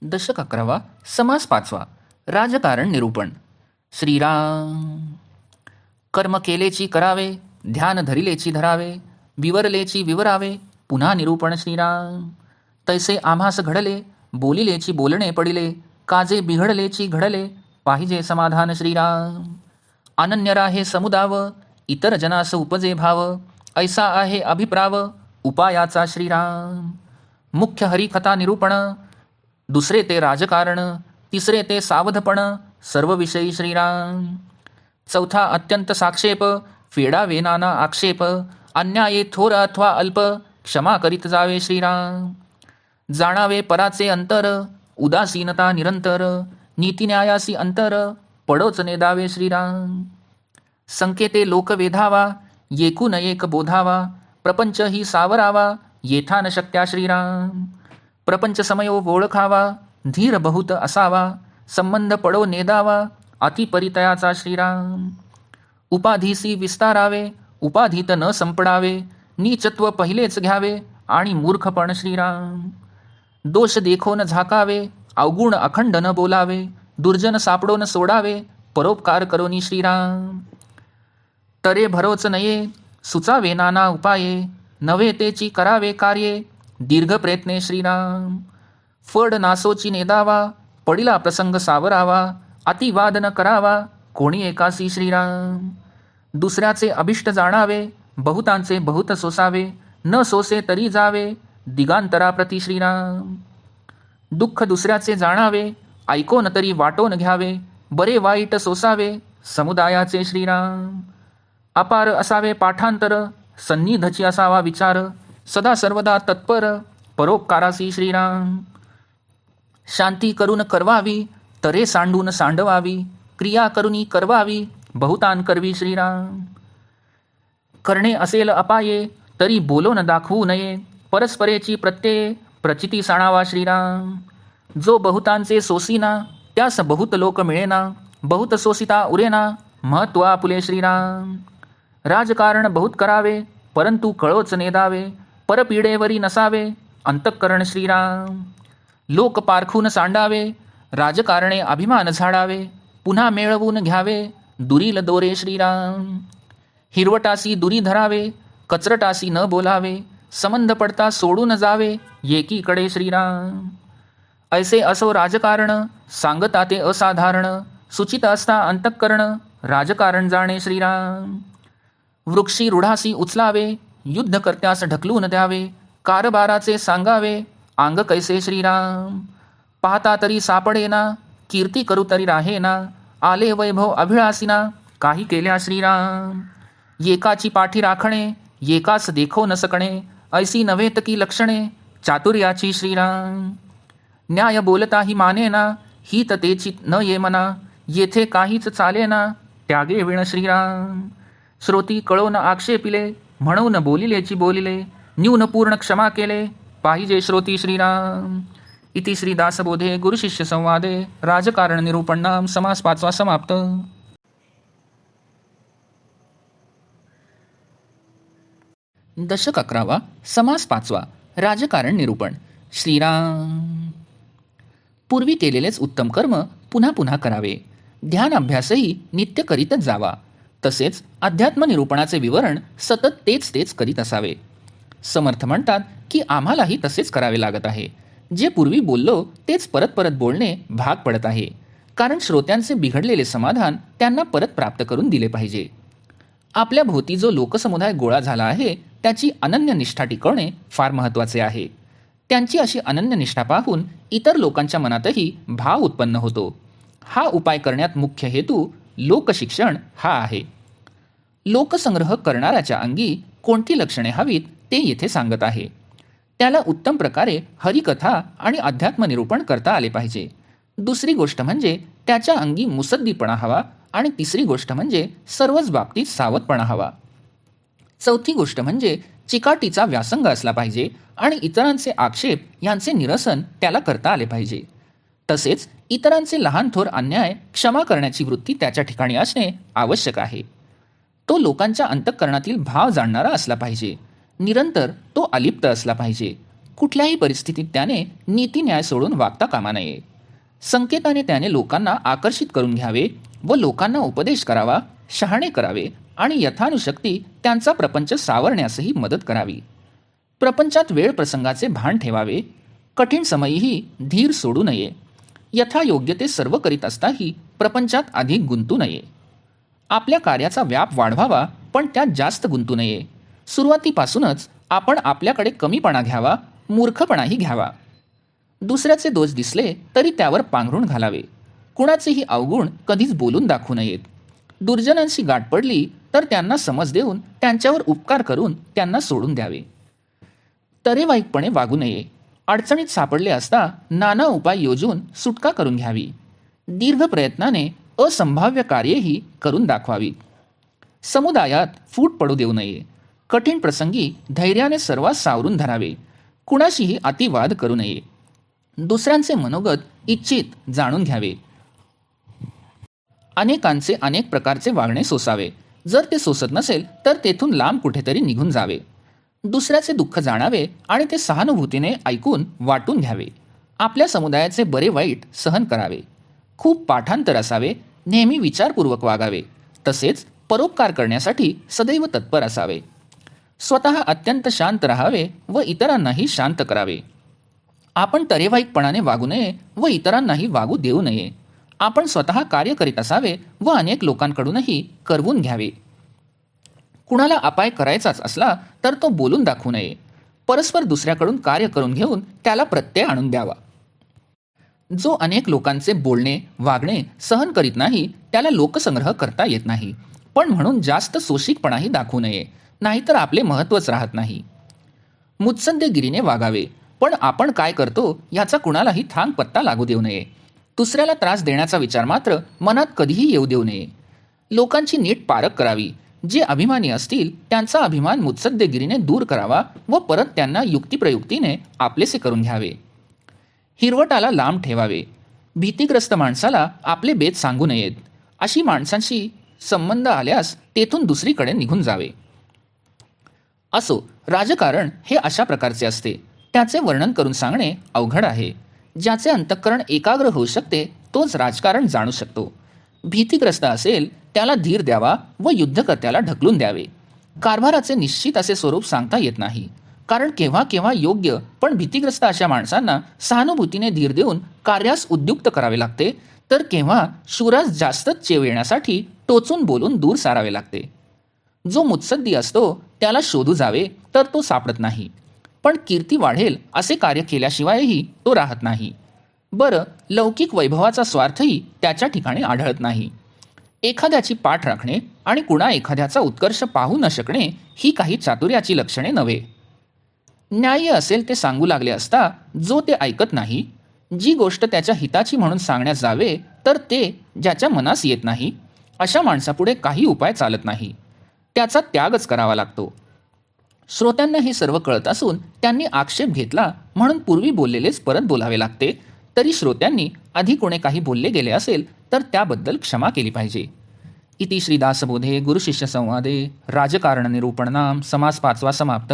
दशक 11वा समास 5वा राजकारण निरूपण. श्रीराम. कर्म केलेची करावे, ध्यान धरिलेची धरावे, विवरलेची विवरावे, पुन्हा निरूपण. श्रीराम. तैसे आम्हास घडले, बोलिलेची बोलणे पडिले, काजे बिघडलेची घडले, पाहिजे समाधान. श्रीराम. अनन्य राहे समुदाव, इतर जनास उपजे भाव, ऐसा आहे अभिप्राव, उपायाचा. श्रीराम. मुख्य हरिकथा निरूपण, दुसरे ते राजकारण, तिसरे ते सावधपण, सर्व विषयी. श्रीराम. चौथा अत्यंत साक्षेप, फेडावे नाना आक्षेप, अन्याये थोर अथवा अल्प, क्षमा करीत जावे. श्रीराम. जाणावे पराचे अंतर, उदासीनता निरंतर, नीतिन्यायासी अंतर, पडोच नेदावे. श्रीराम. संकेते लोक वेधावा, येकून एक बोधावा, प्रपंच ही सावरावा, येथा न शक्या. श्रीराम. प्रपंच समयो ओळखावा, धीर बहुत असावा, संबंध पडो नेदावा, अतिपरितयाचा. श्रीराम. उपाधीसी विस्तारावे, उपाधीत न संपडावे, नीचत्व पहिलेच घ्यावे, आणि मूर्खपण. श्रीराम. दोष देखो न झाकावे, अवगुण अखंड न बोलावे, दुर्जन सापडो न सोडावे, परोपकार करोनी. श्रीराम. तरे भरोच नये, सुचावे नाना उपाये, नव्हे तेची करावे कार्ये, दीर्घ प्रयत्ने. श्रीराम. फड नासोची नेदावा, पडिला प्रसंग सावरावा, अतिवाद न करावा, कोणी एकासी. श्रीराम. दुसऱ्याचे अभिष्ट जाणावे, बहुतांचे बहुत सोसावे, न सोसे तरी जावे, दिगांतराप्रती. श्रीराम. दुःख दुसऱ्याचे जाणावे, ऐकोन तरी वाटोन घ्यावे, बरे वाईट सोसावे, समुदायाचे. श्रीराम. अपार असावे पाठांतर, सन्निधची असावा विचार, सदा सर्वदा तत्पर, परोपकारासी. श्रीराम. शांती करून करवावी, तरे सांडून सांडवावी, क्रिया करुनी करवावी, बहुतान करवी. श्रीराम. करणे असेल अपाये, तरी बोलून दाखवू नये, परस्परेची प्रत्यये, प्रचिती साणावा. श्रीराम. जो बहुतांचे सोसीना, त्यास बहुत लोक मिळेना, बहुत सोसिता उरेना, महत्व आपुले. श्रीराम. राजकारण बहुत करावे, परंतु कळोच नेदावे, परपीडेवरी नसावे, अंतःकरण. श्रीराम. लोक पारखून सांडावे, राजकारणे अभिमान झाडावे, पुन्हा मेळवून घ्यावे, दुरील दोरे. श्रीराम. हिरवटासी दुरी धरावे, कचरटासी न बोलावे, संबंध पडता सोडून जावे, एकीकडे. श्रीराम. ऐसे असो राजकारण, सांगता ते असाधारण, सुचित असता अंतःकरण, राजकारण जाणे. श्रीराम. वृक्षी रूढासी उचलावे, युद्ध करत्यास ढकलून द्यावे, कारभाराचे सांगावे, अंग कैसे. श्रीराम. पाहता तरी सापडेना, कीर्ती करू तरी राहेना, आले वैभव अभिळासीना, काही केल्या. श्रीराम. एकाची पाठी राखणे, एकास देखो न सकणे, ऐसी नव्हेत की लक्षणे, चातुर्याची. श्रीराम. न्याय बोलताही मानेना, हित तेची न ये मना, येथे काहीच चालेना, त्यागे विण. श्रीराम. श्रोती कळोन आक्षेपिले, म्हणून बोलिलेची बोलिले, न्यून पूर्ण क्षमा केले, पाहिजे श्रोती. श्रीराम. इति श्री दासबोधे गुरुशिष्य संवादे राजकारण निरूपण नाम समास 5वा समाप्त. दशक 11वा समास 5वा राजकारण निरूपण. श्रीराम. पूर्वी केलेलेच उत्तम कर्म पुन्हा पुन्हा करावे, ध्यान अभ्यासही नित्य करीतच जावा, तसेच अध्यात्म निरूपणाचे विवरण सतत तेच तेच करीत असावे. समर्थ म्हणतात की आम्हालाही तसेच करावे लागत आहे. जे पूर्वी बोललो तेच परत परत बोलणे भाग पडत आहे, कारण श्रोत्यांचे बिघडलेले समाधान त्यांना परत प्राप्त करून दिले पाहिजे. आपल्या भोवती जो लोकसमुदाय गोळा झाला आहे त्याची अनन्य निष्ठा टिकवणे फार महत्त्वाचे आहे. त्यांची अशी अनन्य निष्ठा पाहून इतर लोकांच्या मनातही भाव उत्पन्न होतो. हा उपाय करण्यात मुख्य हेतू लोकशिक्षण हा आहे. लोकसंग्रह करणाऱ्याच्या अंगी कोणती लक्षणे हवीत ते येथे सांगत आहे. त्याला उत्तम प्रकारे हरिकथा आणि अध्यात्म निरूपण करता आले पाहिजे. दुसरी गोष्ट म्हणजे त्याच्या अंगी मुसद्दीपणा हवा, आणि तिसरी गोष्ट म्हणजे सर्वच बाबतीत सावधपणा हवा. चौथी गोष्ट म्हणजे चिकाटीचा व्यासंग असला पाहिजे, आणि इतरांचे आक्षेप यांचे निरसन त्याला करता आले पाहिजे. तसेच इतरांचे लहान थोर अन्याय क्षमा करण्याची वृत्ती त्याच्या ठिकाणी असणे आवश्यक आहे. तो लोकांच्या अंतःकरणातील भाव जाणणारा असला पाहिजे. निरंतर तो अलिप्त असला पाहिजे. कुठल्याही परिस्थितीत त्याने नीतिन्याय सोडून वागता कामा नये. संकेताने त्याने लोकांना आकर्षित करून घ्यावे व लोकांना उपदेश करावा, शहाणे करावे आणि यथानुशक्ती त्यांचा प्रपंच सावरण्यासही मदत करावी. प्रपंचात वेळ प्रसंगाचे भान ठेवावे. कठीण समयीही धीर सोडू नये. यथायोग्य ते सर्व करीत असताही प्रपंचात अधिक गुंतू नये. आपल्या कार्याचा व्याप वाढवावा, पण त्यात जास्त गुंतू नये. सुरुवातीपासूनच आपण आपल्याकडे कमीपणा घ्यावा, मूर्खपणाही घ्यावा. दुसऱ्याचे दोष दिसले तरी त्यावर पांघरून घालावे. कुणाचेही अवगुण कधीच बोलून दाखवू नयेत. दुर्जनांशी गाठ पडली तर त्यांना समज देऊन त्यांच्यावर उपकार करून त्यांना सोडून द्यावे. तरेवाईकपणे वागू नये. अडचणीत सापडले असता नाना उपाय योजून सुटका करून घ्यावी. दीर्घ प्रयत्नाने असंभाव्य कार्येही करून दाखवावी. समुदायात फूट पडू देऊ नये. कठीण प्रसंगी धैर्याने सर्वांस सावरून धरावे. कुणाशीही अतिवाद करू नये. दुसऱ्यांचे मनोगत इच्छित जाणून घ्यावे. अनेकांचे अनेक प्रकारचे वागणे सोसावे. जर ते सोसत नसेल तर तेथून लांब कुठेतरी निघून जावे. दुसऱ्याचे दुःख जाणावे आणि ते सहानुभूतीने ऐकून वाटून घ्यावे. आपल्या समुदायाचे बरे वाईट सहन करावे. खूप पाठांतर असावे. नेहमी विचारपूर्वक वागावे. तसेच परोपकार करण्यासाठी सदैव तत्पर असावे. स्वतः अत्यंत शांत राहावे व इतरांनाही शांत करावे. आपण तरेवाईकपणाने वागू नये व इतरांनाही वागू देऊ नये. आपण स्वतः कार्य करीत असावे व अनेक लोकांकडूनही करवून घ्यावे. कुणाला अपाय करायचाच असला तर तो बोलून दाखवू नये. परस्पर दुसऱ्याकडून कार्य करून घेऊन त्याला प्रत्यय आणून द्यावा. जो अनेक लोकांचे बोलणे वागणे सहन करीत नाही त्याला लोकसंग्रह करता येत नाही. पण म्हणून जास्त सोशिकपणाही दाखवू नये, नाहीतर आपले महत्त्वच राहत नाही. मुत्सद्देगिरीने वागावे, पण आपण काय करतो याचा कुणालाही थांग पत्ता लागू देऊ नये. दुसऱ्याला त्रास देण्याचा विचार मात्र मनात कधीही येऊ देऊ नये. लोकांची नीट पारख करावी. जे अभिमानी असतील त्यांचा अभिमान मुत्सद्देगिरीने दूर करावा व परत त्यांना युक्तिप्रयुक्तीने आपलेसे करून घ्यावे. हिरवटाला लांब ठेवावे. भीतिग्रस्त माणसाला आपले बेत सांगू नयेत. अशी माणसांशी संबंध आल्यास तेथून दुसरीकडे निघून जावे. असो, राजकारण हे अशा प्रकारचे असते. त्याचे वर्णन करून सांगणे अवघड आहे. ज्याचे अंतःकरण एकाग्र होऊ शकते तोच राजकारण जाणू शकतो. भीतिग्रस्त असेल त्याला धीर द्यावा व युद्धकर्त्याला ढकलून द्यावे. कारभाराचे निश्चित असे स्वरूप सांगता येत नाही, कारण केव्हा केव्हा योग्य पण भीतिग्रस्त अशा माणसांना सहानुभूतीने धीर देऊन कार्यास उद्युक्त करावे लागते, तर केव्हा शूरास जास्तच चेव येण्यासाठी टोचून बोलून दूर सारावे लागते. जो मुत्सद्दी असतो त्याला शोधू जावे तर तो सापडत नाही, पण कीर्ती वाढेल असे कार्य केल्याशिवायही तो राहत नाही. बरं, लौकिक वैभवाचा स्वार्थही त्याच्या ठिकाणी आढळत नाही. एखाद्याची पाठ राखणे आणि कुणा एखाद्याचा उत्कर्ष पाहू न शकणे ही काही चातुर्याची लक्षणे नव्हे. न्याय्य असेल ते सांगू लागले असता जो ते ऐकत नाही, जी गोष्ट त्याच्या हिताची म्हणून सांगण्यास जावे तर ते ज्याच्या मनास येत नाही, अशा माणसापुढे काही उपाय चालत नाही. त्याचा त्यागच करावा लागतो. श्रोत्यांना हे सर्व कळत असून त्यांनी आक्षेप घेतला म्हणून पूर्वी बोललेलेच परत बोलावे लागते. तरी श्रोत्यांनी आधी कोणी काही बोलले गेले असेल तर त्याबद्दल क्षमा केली पाहिजे. इति श्रीदासबोधे गुरुशिष्य संवादे राजकारण निरूपण नाम समास 5 समाप्त.